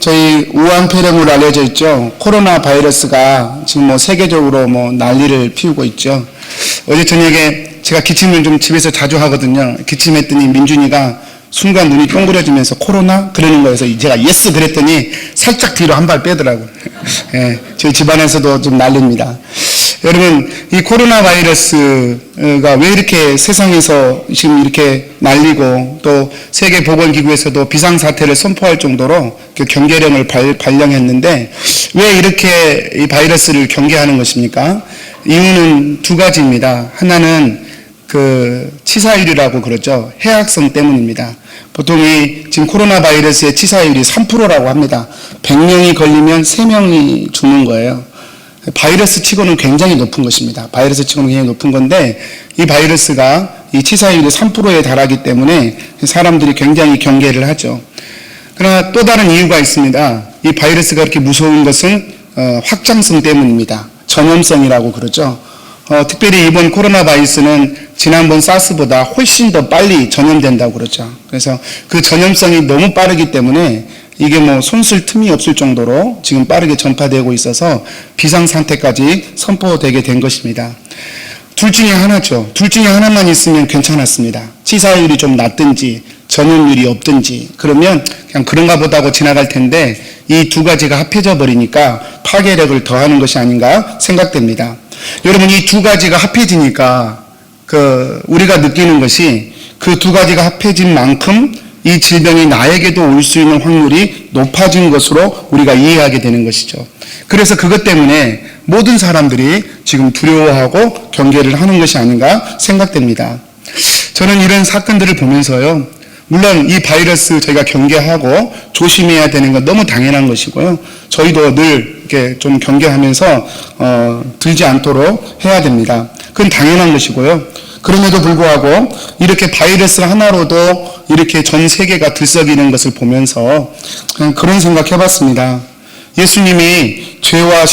저희 우한폐렴으로 알려져 있죠. 코로나 바이러스가 지금 세계적으로 난리를 피우고 있죠. 어제 저녁에 제가 기침을 좀 집에서 자주 하거든요. 기침했더니 민준이가 순간 눈이 동그려지면서 코로나? 그러는 거여서 제가 예스 그랬더니 살짝 뒤로 한 발 빼더라고요. 예, 저희 집안에서도 좀 난립니다. 여러분, 이 코로나 바이러스가 왜 이렇게 세상에서 지금 이렇게 난리고 또 세계보건기구에서도 비상사태를 선포할 정도로 경계령을 발령했는데 왜 이렇게 이 바이러스를 경계하는 것입니까? 이유는 두 가지입니다. 하나는 치사율이라고 그러죠. 해악성 때문입니다. 보통 지금 코로나 바이러스의 치사율이 3%라고 합니다. 100명이 걸리면 3명이 죽는 거예요. 바이러스 치고는 굉장히 높은 것입니다. 바이러스 치고는 굉장히 높은 건데 이 바이러스가 이 치사율이 3%에 달하기 때문에 사람들이 굉장히 경계를 하죠. 그러나 또 다른 이유가 있습니다. 이 바이러스가 이렇게 무서운 것은 확장성 때문입니다. 전염성이라고 그러죠. 특별히 이번 코로나 바이러스는 지난번 사스보다 훨씬 더 빨리 전염된다고 그러죠. 그래서 그 전염성이 너무 빠르기 때문에 이게 손쓸 틈이 없을 정도로 지금 빠르게 전파되고 있어서 비상상태까지 선포되게 된 것입니다. 둘 중에 하나죠. 둘 중에 하나만 있으면 괜찮았습니다. 치사율이 좀 낮든지 전염률이 없든지 그러면 그냥 그런가 보다 하고 지나갈 텐데 이 두 가지가 합해져 버리니까 파괴력을 더하는 것이 아닌가 생각됩니다. 여러분, 이 두 가지가 합해지니까 우리가 느끼는 것이 그 두 가지가 합해진 만큼 이 질병이 나에게도 올 수 있는 확률이 높아진 것으로 우리가 이해하게 되는 것이죠. 그래서 그것 때문에 모든 사람들이 지금 두려워하고 경계를 하는 것이 아닌가 생각됩니다. 저는 이런 사건들을 보면서요, 물론 이 바이러스 저희가 경계하고 조심해야 되는 건 너무 당연한 것이고요. 저희도 늘 이렇게 좀 경계하면서 들지 않도록 해야 됩니다. 그건 당연한 것이고요. 그럼에도 불구하고 이렇게 바이러스 하나로도 이렇게 전 세계가 들썩이는 것을 보면서 그냥 그런 생각 해봤습니다. 예수님이 죄와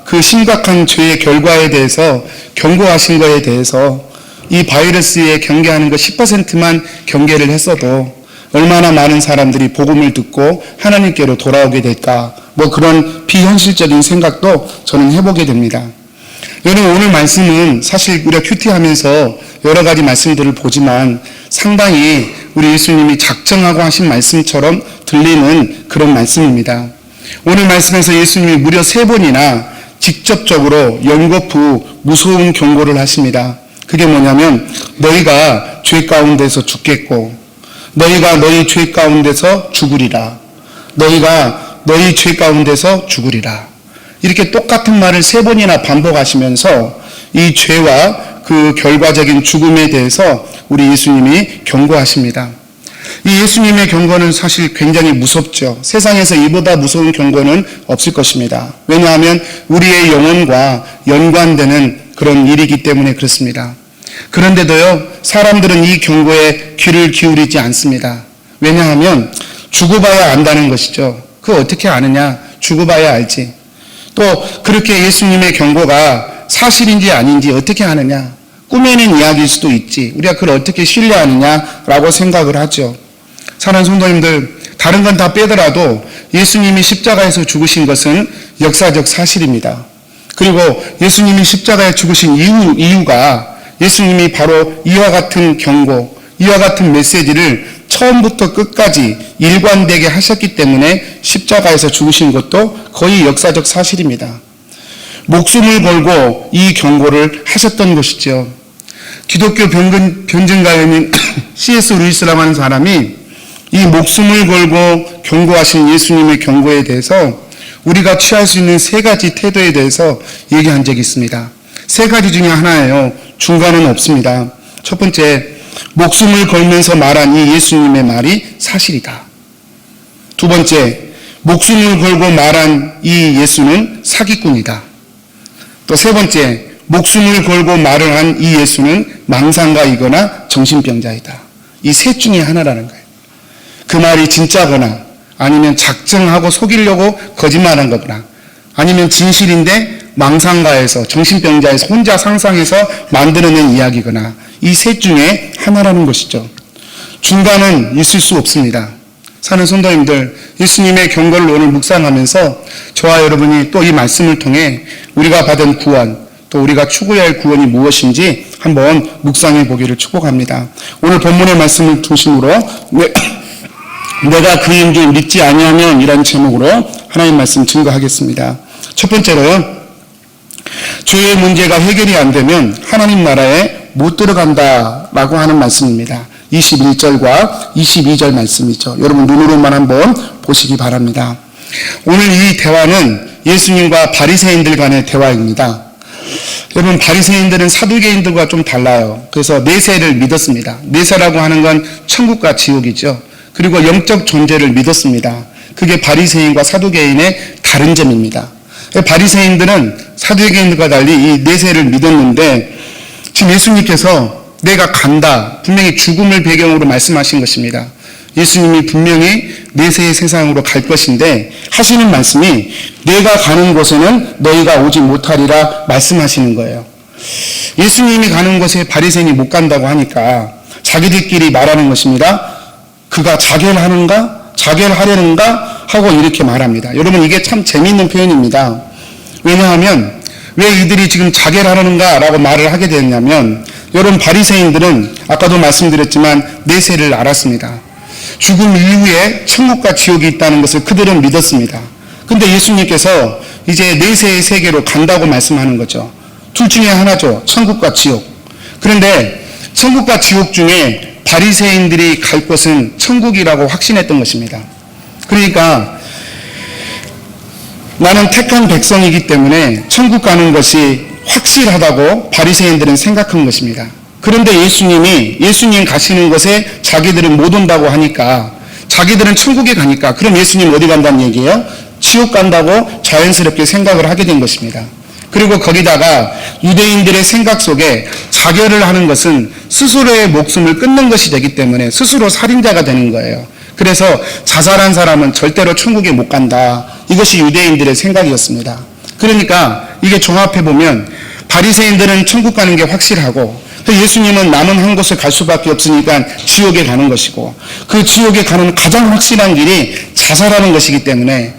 그 심각한 죄의 결과에 대해서 경고하신 것에 대해서 이 바이러스에 경계하는 것 10%만 경계를 했어도 얼마나 많은 사람들이 복음을 듣고 하나님께로 돌아오게 될까, 그런 비현실적인 생각도 저는 해보게 됩니다. 여러분, 오늘 말씀은 사실 우리가 큐티하면서 여러 가지 말씀들을 보지만 상당히 우리 예수님이 작정하고 하신 말씀처럼 들리는 그런 말씀입니다. 오늘 말씀에서 예수님이 무려 3번이나 직접적으로 연거푸 무서운 경고를 하십니다. 그게 뭐냐면 너희가 죄 가운데서 죽겠고 너희가 너희 죄 가운데서 죽으리라. 너희가 너희 죄 가운데서 죽으리라. 이렇게 똑같은 말을 3번이나 반복하시면서 이 죄와 그 결과적인 죽음에 대해서 우리 예수님이 경고하십니다. 이 예수님의 경고는 사실 굉장히 무섭죠. 세상에서 이보다 무서운 경고는 없을 것입니다. 왜냐하면 우리의 영혼과 연관되는 그런 일이기 때문에 그렇습니다. 그런데도요, 사람들은 이 경고에 귀를 기울이지 않습니다. 왜냐하면 죽어봐야 안다는 것이죠. 그거 어떻게 아느냐? 죽어봐야 알지. 또 그렇게 예수님의 경고가 사실인지 아닌지 어떻게 아느냐? 꾸며낸 이야기일 수도 있지. 우리가 그걸 어떻게 신뢰하느냐라고 생각을 하죠. 사랑하는 성도님들, 다른 건 다 빼더라도 예수님이 십자가에서 죽으신 것은 역사적 사실입니다. 그리고 예수님이 십자가에 죽으신 이유가 예수님이 바로 이와 같은 경고, 이와 같은 메시지를 처음부터 끝까지 일관되게 하셨기 때문에 십자가에서 죽으신 것도 거의 역사적 사실입니다. 목숨을 걸고 이 경고를 하셨던 것이죠. 기독교 변증가인 C.S. 루이스라고 하는 사람이 이 목숨을 걸고 경고하신 예수님의 경고에 대해서 우리가 취할 수 있는 3가지 태도에 대해서 얘기한 적이 있습니다. 3가지 중에 하나예요. 중간은 없습니다. 첫 번째, 목숨을 걸면서 말한 이 예수님의 말이 사실이다. 두 번째, 목숨을 걸고 말한 이 예수는 사기꾼이다. 또 세 번째, 목숨을 걸고 말을 한 이 예수는 망상가이거나 정신병자이다. 이 셋 중에 하나라는 거예요. 그 말이 진짜거나 아니면 작정하고 속이려고 거짓말한 거거나 아니면 진실인데 망상가에서 정신병자에서 혼자 상상해서 만들어낸 이야기거나 이 셋 중에 하나라는 것이죠. 중간은 있을 수 없습니다. 사는 성도님들, 예수님의 경고를 오늘 묵상하면서 저와 여러분이 또 이 말씀을 통해 우리가 받은 구원, 또 우리가 추구해야 할 구원이 무엇인지 한번 묵상해 보기를 축복합니다. 오늘 본문의 말씀을 중심으로 내가 그인 줄 믿지 아니하면 이라는 제목으로 하나님 말씀 증거하겠습니다. 첫 번째로요, 죄의 문제가 해결이 안 되면 하나님 나라에 못 들어간다라고 하는 말씀입니다. 21절과 22절 말씀이죠. 여러분 눈으로만 한번 보시기 바랍니다. 오늘 이 대화는 예수님과 바리새인들 간의 대화입니다. 여러분 바리새인들은 사두개인들과 좀 달라요. 그래서 내세를 믿었습니다. 내세라고 하는 건 천국과 지옥이죠. 그리고 영적 존재를 믿었습니다. 그게 바리새인과 사두개인의 다른 점입니다. 바리새인들은 사두개인들과 달리 이 내세를 믿었는데 지금 예수님께서 내가 간다, 분명히 죽음을 배경으로 말씀하신 것입니다. 예수님이 분명히 내세의 세상으로 갈 것인데 하시는 말씀이 내가 가는 곳에는 너희가 오지 못하리라 말씀하시는 거예요. 예수님이 가는 곳에 바리새인이 못 간다고 하니까 자기들끼리 말하는 것입니다. 그가 자결하는가? 자결하려는가? 하고 이렇게 말합니다. 여러분 이게 참 재미있는 표현입니다. 왜냐하면 왜 이들이 지금 자결하려는가? 라고 말을 하게 됐냐면 여러분 바리새인들은 아까도 말씀드렸지만 내세를 알았습니다. 죽음 이후에 천국과 지옥이 있다는 것을 그들은 믿었습니다. 근데 예수님께서 이제 내세의 세계로 간다고 말씀하는 거죠. 둘 중에 하나죠. 천국과 지옥. 그런데 천국과 지옥 중에 바리새인들이 갈 곳은 천국이라고 확신했던 것입니다. 그러니까 나는 택한 백성이기 때문에 천국 가는 것이 확실하다고 바리새인들은 생각한 것입니다. 그런데 예수님 가시는 곳에 자기들은 못 온다고 하니까 자기들은 천국에 가니까 그럼 예수님 어디 간다는 얘기예요? 지옥 간다고 자연스럽게 생각을 하게 된 것입니다. 그리고 거기다가 유대인들의 생각 속에 자결을 하는 것은 스스로의 목숨을 끊는 것이 되기 때문에 스스로 살인자가 되는 거예요. 그래서 자살한 사람은 절대로 천국에 못 간다. 이것이 유대인들의 생각이었습니다. 그러니까 이게 종합해보면 바리새인들은 천국 가는 게 확실하고 예수님은 남은 한 곳을 갈 수밖에 없으니까 지옥에 가는 것이고 그 지옥에 가는 가장 확실한 길이 자살하는 것이기 때문에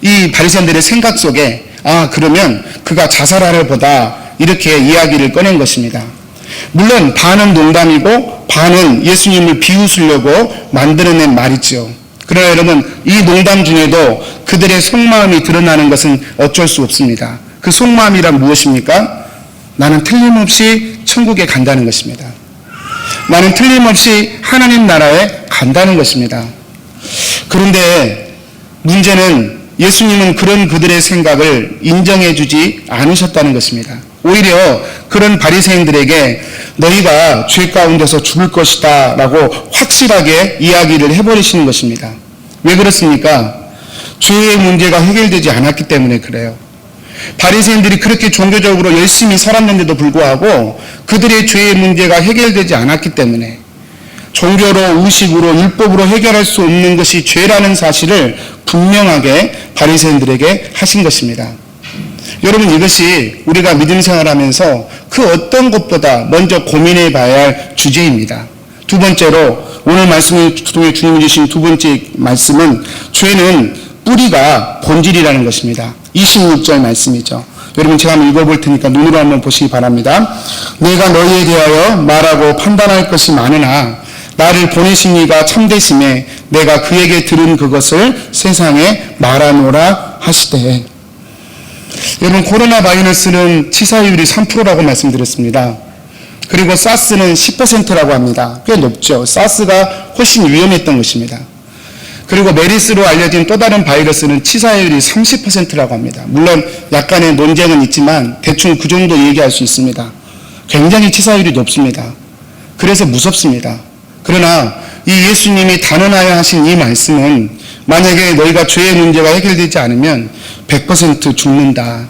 이 바리새인들의 생각 속에 그러면 그가 자살하려 보다 이렇게 이야기를 꺼낸 것입니다. 물론 반은 농담이고 반은 예수님을 비웃으려고 만들어낸 말이죠. 그러나 여러분 이 농담 중에도 그들의 속마음이 드러나는 것은 어쩔 수 없습니다. 그 속마음이란 무엇입니까? 나는 틀림없이 천국에 간다는 것입니다. 나는 틀림없이 하나님 나라에 간다는 것입니다. 그런데 문제는 예수님은 그런 그들의 생각을 인정해 주지 않으셨다는 것입니다. 오히려 그런 바리새인들에게 너희가 죄 가운데서 죽을 것이다 라고 확실하게 이야기를 해버리시는 것입니다. 왜 그렇습니까? 죄의 문제가 해결되지 않았기 때문에 그래요. 바리새인들이 그렇게 종교적으로 열심히 살았는데도 불구하고 그들의 죄의 문제가 해결되지 않았기 때문에 종교로, 의식으로, 율법으로 해결할 수 없는 것이 죄라는 사실을 분명하게 바리새인들에게 하신 것입니다. 여러분 이것이 우리가 믿음 생활하면서 그 어떤 것보다 먼저 고민해 봐야 할 주제입니다. 두 번째로 오늘 말씀을 통해 주님이 주신 두 번째 말씀은 죄는 뿌리가 본질이라는 것입니다. 26절 말씀이죠. 여러분 제가 한번 읽어볼 테니까 눈으로 한번 보시기 바랍니다. 내가 너희에 대하여 말하고 판단할 것이 많으나 나를 보내신 이가 참되심에 내가 그에게 들은 그것을 세상에 말하노라 하시되. 여러분 코로나 바이러스는 치사율이 3%라고 말씀드렸습니다. 그리고 사스는 10%라고 합니다. 꽤 높죠. 사스가 훨씬 위험했던 것입니다. 그리고 메리스로 알려진 또 다른 바이러스는 치사율이 30%라고 합니다. 물론 약간의 논쟁은 있지만 대충 그 정도 얘기할 수 있습니다. 굉장히 치사율이 높습니다. 그래서 무섭습니다. 그러나 이 예수님이 단언하여 하신 이 말씀은 만약에 너희가 죄의 문제가 해결되지 않으면 100% 죽는다.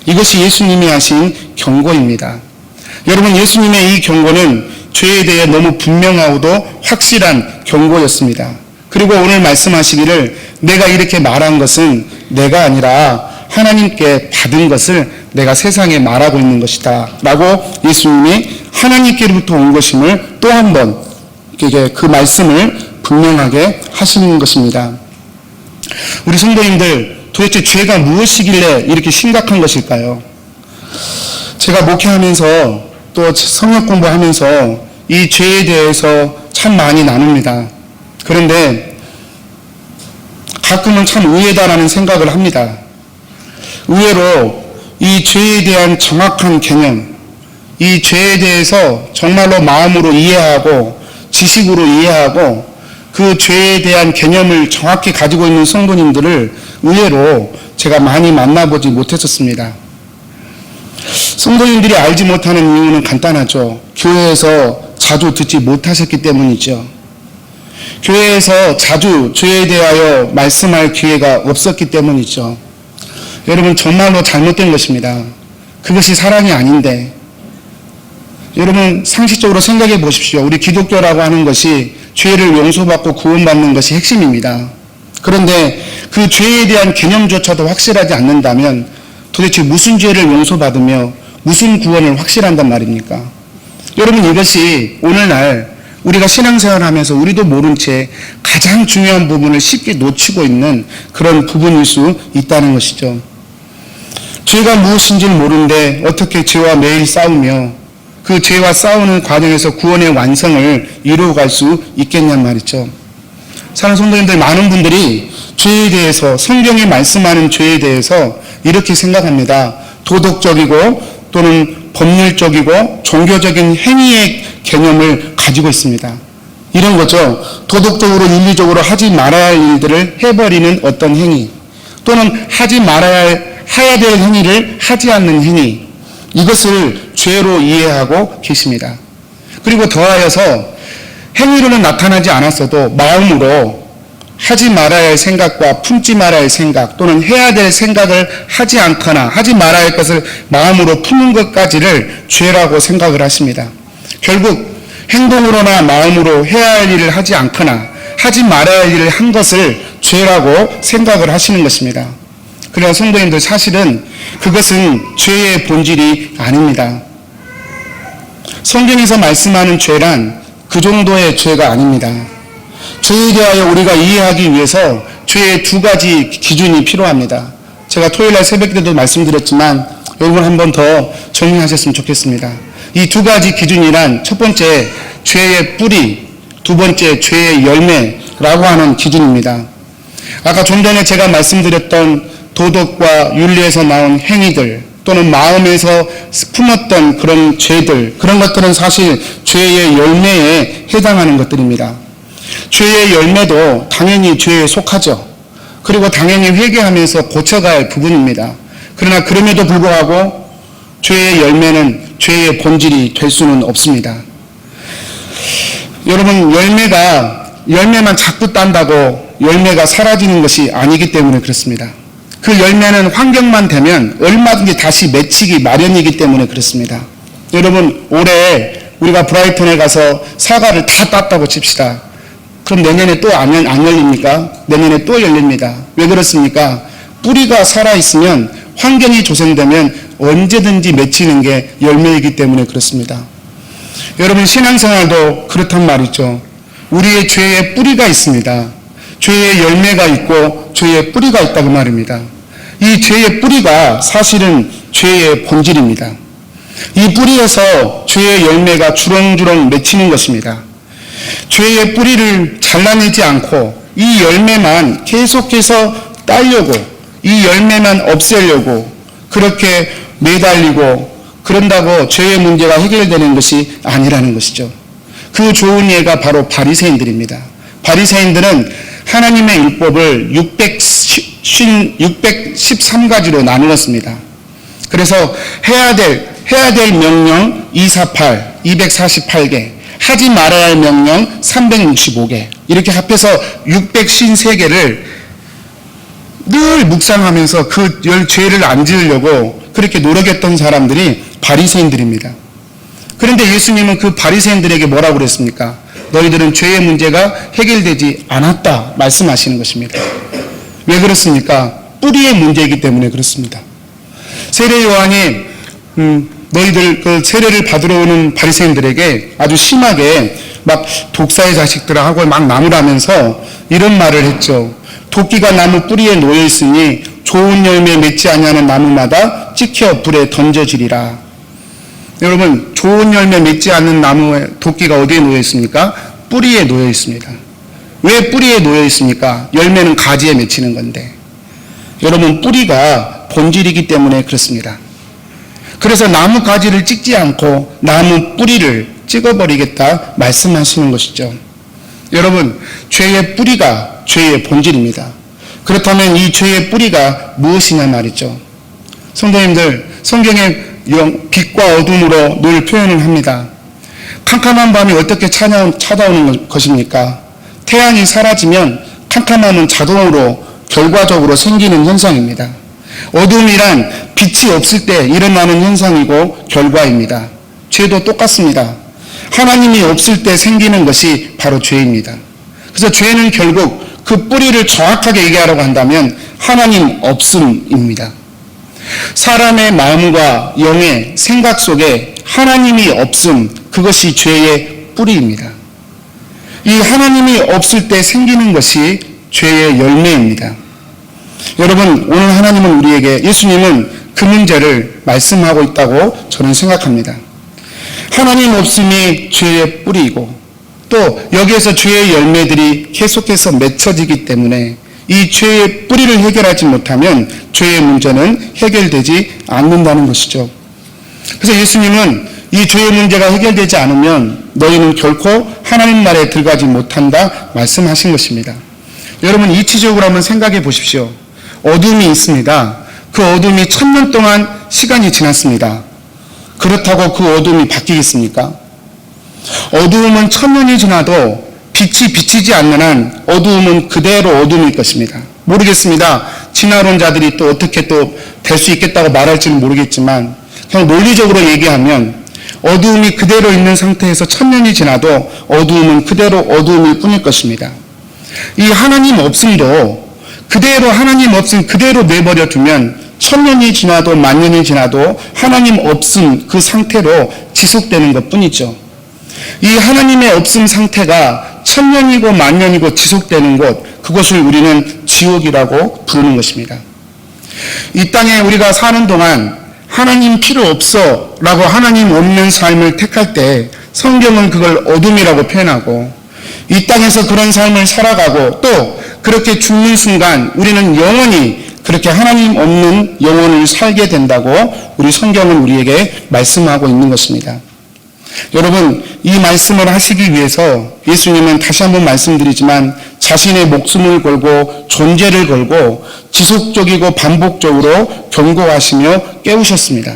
이것이 예수님이 하신 경고입니다. 여러분 예수님의 이 경고는 죄에 대해 너무 분명하고도 확실한 경고였습니다. 그리고 오늘 말씀하시기를 내가 이렇게 말한 것은 내가 아니라 하나님께 받은 것을 내가 세상에 말하고 있는 것이다 라고 예수님이 하나님께로부터 온 것임을 또 한 번 그 말씀을 분명하게 하시는 것입니다. 우리 성도님들, 도대체 죄가 무엇이길래 이렇게 심각한 것일까요? 제가 목회하면서 또 성역 공부하면서 이 죄에 대해서 참 많이 나눕니다. 그런데 가끔은 참 의외다라는 생각을 합니다. 의외로 이 죄에 대한 정확한 개념, 이 죄에 대해서 정말로 마음으로 이해하고 지식으로 이해하고 그 죄에 대한 개념을 정확히 가지고 있는 성도님들을 의외로 제가 많이 만나보지 못했었습니다. 성도님들이 알지 못하는 이유는 간단하죠. 교회에서 자주 듣지 못하셨기 때문이죠. 교회에서 자주 죄에 대하여 말씀할 기회가 없었기 때문이죠. 여러분, 정말로 잘못된 것입니다. 그것이 사랑이 아닌데, 여러분 상식적으로 생각해 보십시오. 우리 기독교라고 하는 것이 죄를 용서받고 구원받는 것이 핵심입니다. 그런데 그 죄에 대한 개념조차도 확실하지 않는다면 도대체 무슨 죄를 용서받으며 무슨 구원을 확실한단 말입니까? 여러분, 이것이 오늘날 우리가 신앙생활하면서 우리도 모른 채 가장 중요한 부분을 쉽게 놓치고 있는 그런 부분일 수 있다는 것이죠. 죄가 무엇인지를 모르는데 어떻게 죄와 매일 싸우며 그 죄와 싸우는 과정에서 구원의 완성을 이루어갈 수 있겠냔 말이죠. 사는 성도님들, 많은 분들이 죄에 대해서, 성경이 말씀하는 죄에 대해서 이렇게 생각합니다. 도덕적이고 또는 법률적이고 종교적인 행위의 개념을 가지고 있습니다. 이런 거죠. 도덕적으로 윤리적으로 하지 말아야 할 일들을 해버리는 어떤 행위, 또는 해야 될 행위를 하지 않는 행위, 이것을 죄로 이해하고 계십니다. 그리고 더하여서 행위로는 나타나지 않았어도 마음으로 하지 말아야 할 생각과 품지 말아야 할 생각, 또는 해야 될 생각을 하지 않거나 하지 말아야 할 것을 마음으로 품는 것까지를 죄라고 생각을 하십니다. 결국 행동으로나 마음으로 해야 할 일을 하지 않거나 하지 말아야 할 일을 한 것을 죄라고 생각을 하시는 것입니다. 그러나 성도님들, 사실은 그것은 죄의 본질이 아닙니다. 성경에서 말씀하는 죄란 그 정도의 죄가 아닙니다. 죄에 대하여 우리가 이해하기 위해서 죄의 두 가지 기준이 필요합니다. 제가 토요일날 새벽 때도 말씀드렸지만 여러분 한 번 더 정리하셨으면 좋겠습니다. 이 두 가지 기준이란, 첫 번째 죄의 뿌리, 두 번째 죄의 열매라고 하는 기준입니다. 아까 좀 전에 제가 말씀드렸던 도덕과 윤리에서 나온 행위들, 또는 마음에서 품었던 그런 죄들, 그런 것들은 사실 죄의 열매에 해당하는 것들입니다. 죄의 열매도 당연히 죄에 속하죠. 그리고 당연히 회개하면서 고쳐가야 할 부분입니다. 그러나 그럼에도 불구하고 죄의 열매는 죄의 본질이 될 수는 없습니다. 여러분, 열매만 자꾸 딴다고 열매가 사라지는 것이 아니기 때문에 그렇습니다. 그 열매는 환경만 되면 얼마든지 다시 맺히기 마련이기 때문에 그렇습니다. 여러분, 올해 우리가 브라이튼에 가서 사과를 다 땄다고 칩시다. 그럼 내년에 또 안 열립니까? 내년에 또 열립니다. 왜 그렇습니까? 뿌리가 살아있으면, 환경이 조성되면 언제든지 맺히는 게 열매이기 때문에 그렇습니다. 여러분, 신앙생활도 그렇단 말이죠. 우리의 죄의 뿌리가 있습니다. 죄의 열매가 있고 죄의 뿌리가 있다고 말입니다. 이 죄의 뿌리가 사실은 죄의 본질입니다. 이 뿌리에서 죄의 열매가 주렁주렁 맺히는 것입니다. 죄의 뿌리를 잘라내지 않고 이 열매만 계속해서 따려고, 이 열매만 없애려고 그렇게 매달리고 그런다고 죄의 문제가 해결되는 것이 아니라는 것이죠. 그 좋은 예가 바로 바리새인들입니다. 바리새인들은 하나님의 율법을 613가지로 나누었습니다. 그래서 해야 될 명령 248개, 하지 말아야 할 명령 365개, 이렇게 합해서 653개를 늘 묵상하면서 그 죄를 안 지으려고 그렇게 노력했던 사람들이 바리새인들입니다. 그런데 예수님은 그 바리새인들에게 뭐라고 그랬습니까? 너희들은 죄의 문제가 해결되지 않았다 말씀하시는 것입니다. 왜 그렇습니까? 뿌리의 문제이기 때문에 그렇습니다. 세례 요한이 너희들 그 세례를 받으러 오는 바리새인들에게 아주 심하게 막 독사의 자식들아 하고 막 나무라면서 이런 말을 했죠. 도끼가 나무 뿌리에 놓여 있으니 좋은 열매 맺지 아니하는 나무마다 찍혀 불에 던져지리라. 여러분, 좋은 열매 맺지 않는 나무에 도끼가 어디에 놓여 있습니까? 뿌리에 놓여 있습니다. 왜 뿌리에 놓여 있습니까? 열매는 가지에 맺히는 건데. 여러분, 뿌리가 본질이기 때문에 그렇습니다. 그래서 나무 가지를 찍지 않고 나무 뿌리를 찍어버리겠다 말씀하시는 것이죠. 여러분, 죄의 뿌리가 죄의 본질입니다. 그렇다면 이 죄의 뿌리가 무엇이냐 말이죠. 성도님들, 성경에 빛과 어둠으로 늘 표현을 합니다. 캄캄한 밤이 어떻게 찾아오는 것입니까? 태양이 사라지면 캄캄함은 자동으로 결과적으로 생기는 현상입니다. 어둠이란 빛이 없을 때 일어나는 현상이고 결과입니다. 죄도 똑같습니다. 하나님이 없을 때 생기는 것이 바로 죄입니다. 그래서 죄는 결국 그 뿌리를 정확하게 얘기하라고 한다면 하나님 없음입니다. 사람의 마음과 영의 생각 속에 하나님이 없음, 그것이 죄의 뿌리입니다. 이 하나님이 없을 때 생기는 것이 죄의 열매입니다. 여러분, 오늘 하나님은 우리에게, 예수님은 그 문제를 말씀하고 있다고 저는 생각합니다. 하나님 없음이 죄의 뿌리이고 또 여기에서 죄의 열매들이 계속해서 맺혀지기 때문에 이 죄의 뿌리를 해결하지 못하면 죄의 문제는 해결되지 않는다는 것이죠. 그래서 예수님은 이 죄의 문제가 해결되지 않으면 너희는 결코 하나님 나라에 들어가지 못한다 말씀하신 것입니다. 여러분, 이치적으로 한번 생각해 보십시오. 어둠이 있습니다. 그 어둠이 1000년 동안 시간이 지났습니다. 그렇다고 그 어둠이 바뀌겠습니까? 어두움은 1000년이 지나도 빛이 비치지 않는 한 어두움은 그대로 어둠일 것입니다. 모르겠습니다. 진화론자들이 또 어떻게 또 될 수 있겠다고 말할지는 모르겠지만 그냥 논리적으로 얘기하면 어두움이 그대로 있는 상태에서 1000년이 지나도 어두움은 그대로 어두움일 뿐일 것입니다. 이 하나님 없음도 그대로 하나님 없음 그대로 내버려 두면 1000년이 지나도 10,000년이 지나도 하나님 없음 그 상태로 지속되는 것 뿐이죠. 이 하나님의 없음 상태가 1000년이고 10,000년이고 지속되는 곳, 그것을 우리는 지옥이라고 부르는 것입니다. 이 땅에 우리가 사는 동안 하나님 필요 없어 라고 하나님 없는 삶을 택할 때 성경은 그걸 어둠이라고 표현하고, 이 땅에서 그런 삶을 살아가고 또 그렇게 죽는 순간 우리는 영원히 그렇게 하나님 없는 영혼을 살게 된다고 우리 성경은 우리에게 말씀하고 있는 것입니다. 여러분, 이 말씀을 하시기 위해서 예수님은 다시 한번 말씀드리지만 자신의 목숨을 걸고 존재를 걸고 지속적이고 반복적으로 경고하시며 깨우셨습니다.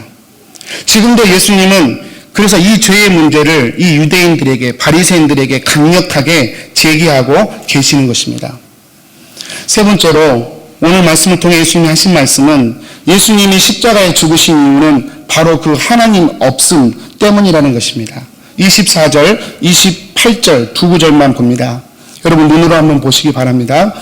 지금도 예수님은 그래서 이 죄의 문제를 이 유대인들에게, 바리새인들에게 강력하게 제기하고 계시는 것입니다. 세 번째로 오늘 말씀을 통해 예수님이 하신 말씀은 예수님이 십자가에 죽으신 이유는 바로 그 하나님 없음 때문이라는 것입니다. 24절, 28절 두 구절만 봅니다. 여러분 눈으로 한번 보시기 바랍니다.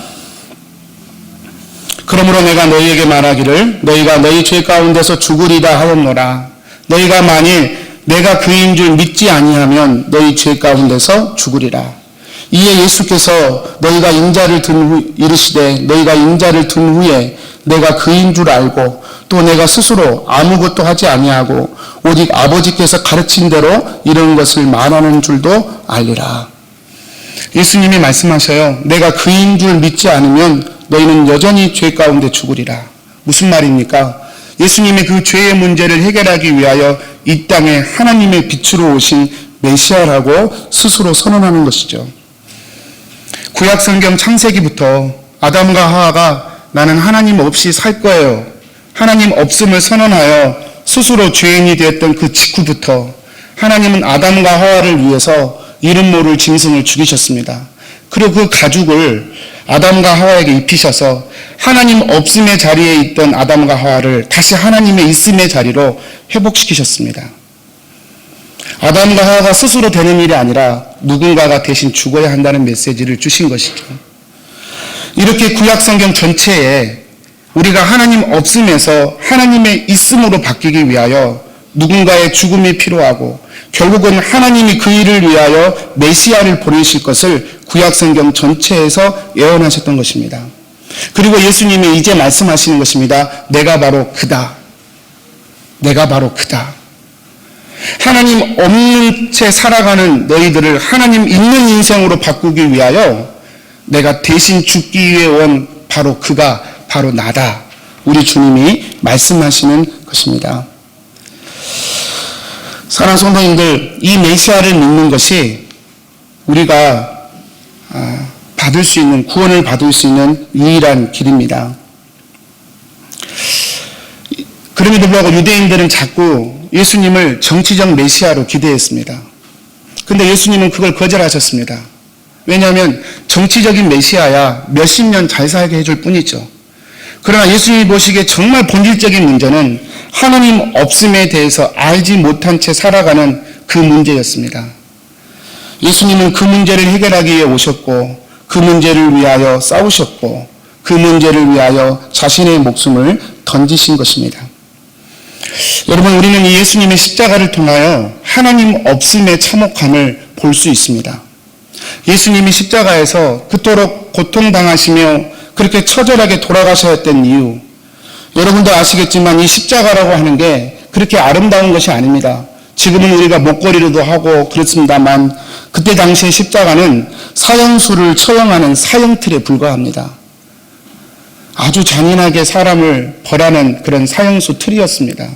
그러므로 내가 너희에게 말하기를 너희가 너희 죄 가운데서 죽으리라 하였노라. 너희가 만일 내가 그인 줄 믿지 아니하면 너희 죄 가운데서 죽으리라. 이에 예수께서 너희가 인자를 든 후 이르시되 너희가 인자를 든 후에 내가 그인 줄 알고 또 내가 스스로 아무것도 하지 아니하고 오직 아버지께서 가르친 대로 이런 것을 말하는 줄도 알리라. 예수님이 말씀하셔요. 내가 그인 줄 믿지 않으면 너희는 여전히 죄 가운데 죽으리라. 무슨 말입니까? 예수님이 그 죄의 문제를 해결하기 위하여 이 땅에 하나님의 빛으로 오신 메시아라고 스스로 선언하는 것이죠. 구약성경 창세기부터 아담과 하와가 나는 하나님 없이 살 거예요, 하나님 없음을 선언하여 스스로 죄인이 되었던 그 직후부터 하나님은 아담과 하와를 위해서 이름 모를 짐승을 죽이셨습니다. 그리고 그 가죽을 아담과 하와에게 입히셔서 하나님 없음의 자리에 있던 아담과 하와를 다시 하나님의 있음의 자리로 회복시키셨습니다. 아담과 하와가 스스로 되는 일이 아니라 누군가가 대신 죽어야 한다는 메시지를 주신 것이죠. 이렇게 구약성경 전체에 우리가 하나님 없음에서 하나님의 있음으로 바뀌기 위하여 누군가의 죽음이 필요하고 결국은 하나님이 그 일을 위하여 메시아를 보내실 것을 구약성경 전체에서 예언하셨던 것입니다. 그리고 예수님이 이제 말씀하시는 것입니다. 내가 바로 그다. 내가 바로 그다. 하나님 없는 채 살아가는 너희들을 하나님 있는 인생으로 바꾸기 위하여 내가 대신 죽기 위해 온 바로 그가 바로 나다. 우리 주님이 말씀하시는 것입니다. 사랑하는 성도님들, 이 메시아를 믿는 것이 우리가 받을 수 있는, 구원을 받을 수 있는 유일한 길입니다. 그럼에도 불구하고 유대인들은 자꾸 예수님을 정치적 메시아로 기대했습니다. 그런데 예수님은 그걸 거절하셨습니다. 왜냐하면 정치적인 메시아야 몇십 년 잘 살게 해줄 뿐이죠. 그러나 예수님이 보시기에 정말 본질적인 문제는 하나님 없음에 대해서 알지 못한 채 살아가는 그 문제였습니다. 예수님은 그 문제를 해결하기 위해 오셨고 그 문제를 위하여 싸우셨고 그 문제를 위하여 자신의 목숨을 던지신 것입니다. 여러분, 우리는 이 예수님의 십자가를 통하여 하나님 없음의 참혹함을 볼 수 있습니다. 예수님이 십자가에서 그토록 고통당하시며 그렇게 처절하게 돌아가셔야 했던 이유, 여러분도 아시겠지만 이 십자가라고 하는 게 그렇게 아름다운 것이 아닙니다. 지금은 우리가 목걸이로도 하고 그렇습니다만 그때 당시의 십자가는 사형수를 처형하는 사형틀에 불과합니다. 아주 잔인하게 사람을 벌하는 그런 사형수 틀이었습니다.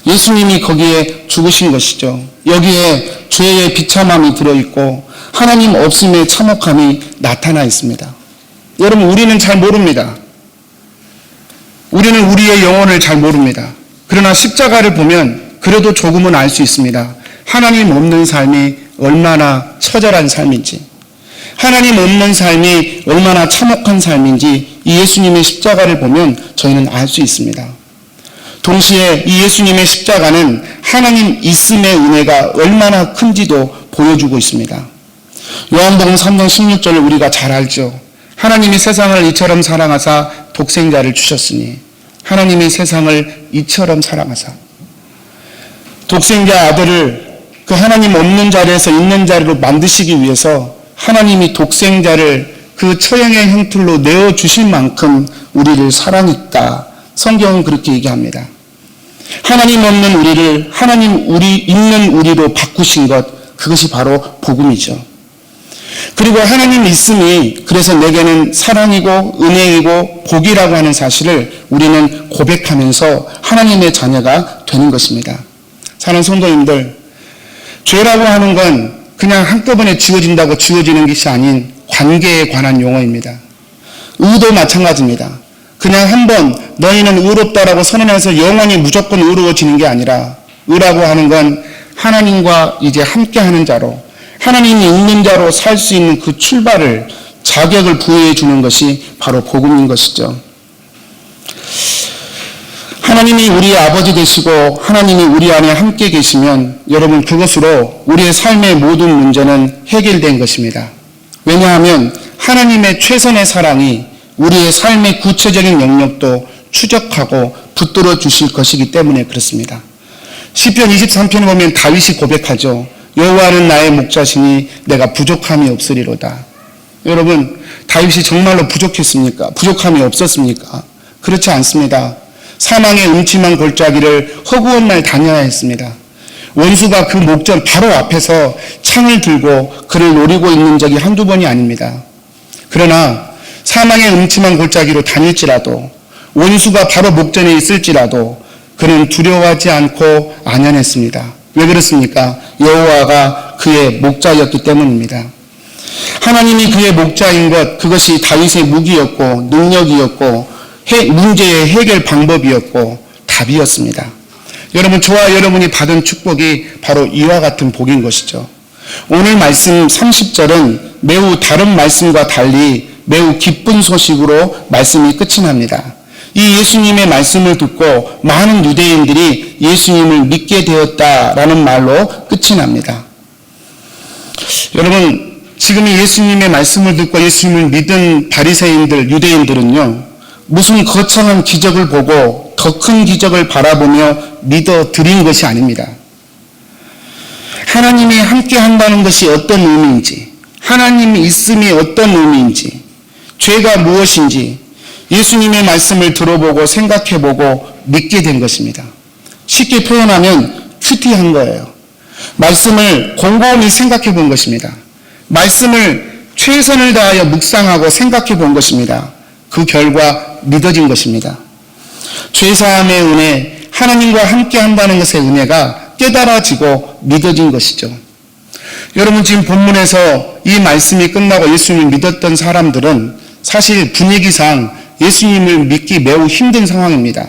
예수님이 거기에 죽으신 것이죠. 여기에 죄의 비참함이 들어있고 하나님 없음의 참혹함이 나타나 있습니다. 여러분, 우리는 잘 모릅니다. 우리는 우리의 영혼을 잘 모릅니다. 그러나 십자가를 보면 그래도 조금은 알 수 있습니다. 하나님 없는 삶이 얼마나 처절한 삶인지, 하나님 없는 삶이 얼마나 참혹한 삶인지 이 예수님의 십자가를 보면 저희는 알 수 있습니다. 동시에 이 예수님의 십자가는 하나님 있음의 은혜가 얼마나 큰지도 보여주고 있습니다. 요한복음 3장 16절을 우리가 잘 알죠. 하나님이 세상을 이처럼 사랑하사 독생자를 주셨으니, 하나님이 세상을 이처럼 사랑하사 독생자 아들을 그 하나님 없는 자리에서 있는 자리로 만드시기 위해서 하나님이 독생자를 그 처형의 형틀로 내어주실 만큼 우리를 사랑했다. 성경은 그렇게 얘기합니다. 하나님 없는 우리를 하나님 있는 우리로 바꾸신 것, 그것이 바로 복음이죠. 그리고 하나님 있음이 그래서 내게는 사랑이고 은혜이고 복이라고 하는 사실을 우리는 고백하면서 하나님의 자녀가 되는 것입니다. 사랑하는 성도님들, 죄라고 하는 건 그냥 한꺼번에 지워진다고 지워지는 것이 아닌 관계에 관한 용어입니다. 의도 마찬가지입니다. 그냥 한번 너희는 의롭다라고 선언해서 영원히 무조건 의로워지는 게 아니라, 의라고 하는 건 하나님과 이제 함께하는 자로, 하나님이 있는 자로 살 수 있는 그 출발을, 자격을 부여해 주는 것이 바로 복음인 것이죠. 하나님이 우리의 아버지 되시고 하나님이 우리 안에 함께 계시면 여러분, 그것으로 우리의 삶의 모든 문제는 해결된 것입니다. 왜냐하면 하나님의 최선의 사랑이 우리의 삶의 구체적인 영역도 추적하고 붙들어 주실 것이기 때문에 그렇습니다. 시편 23편에 보면 다윗이 고백하죠. 여호와는 나의 목자시니 내가 부족함이 없으리로다. 여러분, 다윗이 정말로 부족했습니까? 부족함이 없었습니까? 그렇지 않습니다. 사망의 음침한 골짜기를 허구한 날 다녀야 했습니다. 원수가 그 목전 바로 앞에서 창을 들고 그를 노리고 있는 적이 한두 번이 아닙니다. 그러나 사망의 음침한 골짜기로 다닐지라도, 원수가 바로 목전에 있을지라도 그는 두려워하지 않고 안연했습니다. 왜 그렇습니까? 여호와가 그의 목자였기 때문입니다. 하나님이 그의 목자인 것, 그것이 다윗의 무기였고 능력이었고 문제의 해결 방법이었고 답이었습니다. 여러분, 저와 여러분이 받은 축복이 바로 이와 같은 복인 것이죠. 오늘 말씀 30절은 매우 다른 말씀과 달리 매우 기쁜 소식으로 말씀이 끝이 납니다. 이 예수님의 말씀을 듣고 많은 유대인들이 예수님을 믿게 되었다라는 말로 끝이 납니다. 여러분, 지금 이 예수님의 말씀을 듣고 예수님을 믿은 바리새인들, 유대인들은요, 무슨 거창한 기적을 보고 더 큰 기적을 바라보며 믿어 드린 것이 아닙니다. 하나님이 함께 한다는 것이 어떤 의미인지, 하나님이 있음이 어떤 의미인지, 죄가 무엇인지 예수님의 말씀을 들어보고 생각해보고 믿게 된 것입니다. 쉽게 표현하면 큐티한 거예요. 말씀을 곰곰이 생각해 본 것입니다. 말씀을 최선을 다하여 묵상하고 생각해 본 것입니다. 그 결과 믿어진 것입니다. 죄사함의 은혜, 하나님과 함께 한다는 것의 은혜가 깨달아지고 믿어진 것이죠. 여러분, 지금 본문에서 이 말씀이 끝나고 예수님을 믿었던 사람들은 사실 분위기상 예수님을 믿기 매우 힘든 상황입니다.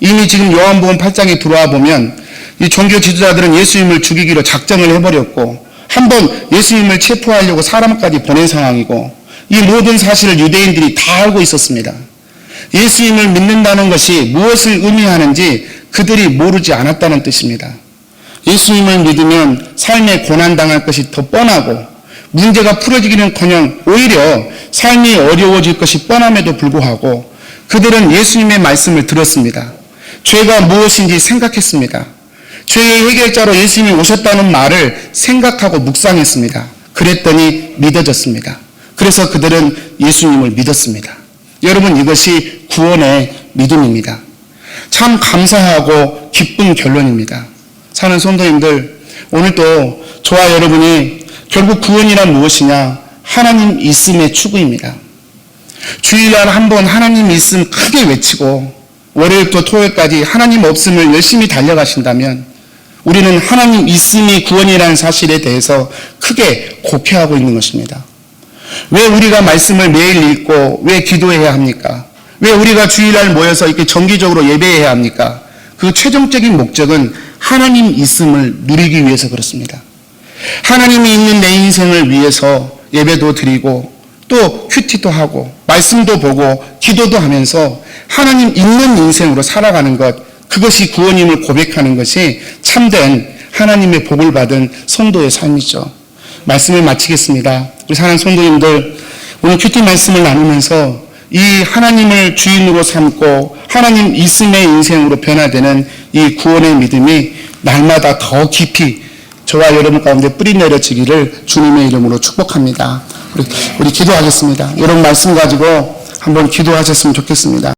이미 지금 요한복음 8장에 들어와 보면 이 종교 지도자들은 예수님을 죽이기로 작정을 해버렸고 한번 예수님을 체포하려고 사람까지 보낸 상황이고 이 모든 사실을 유대인들이 다 알고 있었습니다. 예수님을 믿는다는 것이 무엇을 의미하는지 그들이 모르지 않았다는 뜻입니다. 예수님을 믿으면 삶에 고난당할 것이 더 뻔하고 문제가 풀어지기는커녕 오히려 삶이 어려워질 것이 뻔함에도 불구하고 그들은 예수님의 말씀을 들었습니다. 죄가 무엇인지 생각했습니다. 죄의 해결자로 예수님이 오셨다는 말을 생각하고 묵상했습니다. 그랬더니 믿어졌습니다. 그래서 그들은 예수님을 믿었습니다. 여러분, 이것이 구원의 믿음입니다. 참 감사하고 기쁜 결론입니다. 사는 성도님들, 오늘도 저와 여러분이 결국 구원이란 무엇이냐? 하나님 있음의 추구입니다. 주일날 한번 하나님 있음 크게 외치고 월요일부터 토요일까지 하나님 없음을 열심히 달려가신다면 우리는 하나님 있음이 구원이라는 사실에 대해서 크게 곡해하고 있는 것입니다. 왜 우리가 말씀을 매일 읽고 왜 기도해야 합니까? 왜 우리가 주일날 모여서 이렇게 정기적으로 예배해야 합니까? 그 최종적인 목적은 하나님 있음을 누리기 위해서 그렇습니다. 하나님이 있는 내 인생을 위해서 예배도 드리고 또 큐티도 하고 말씀도 보고 기도도 하면서 하나님 있는 인생으로 살아가는 것, 그것이 구원임을 고백하는 것이 참된 하나님의 복을 받은 성도의 삶이죠. 말씀을 마치겠습니다. 우리 사랑하는 성도님들, 오늘 큐티 말씀을 나누면서 이 하나님을 주인으로 삼고 하나님 있음의 인생으로 변화되는 이 구원의 믿음이 날마다 더 깊이 저와 여러분 가운데 뿌리 내려지기를 주님의 이름으로 축복합니다. 우리 기도하겠습니다. 여러분 말씀 가지고 한번 기도하셨으면 좋겠습니다.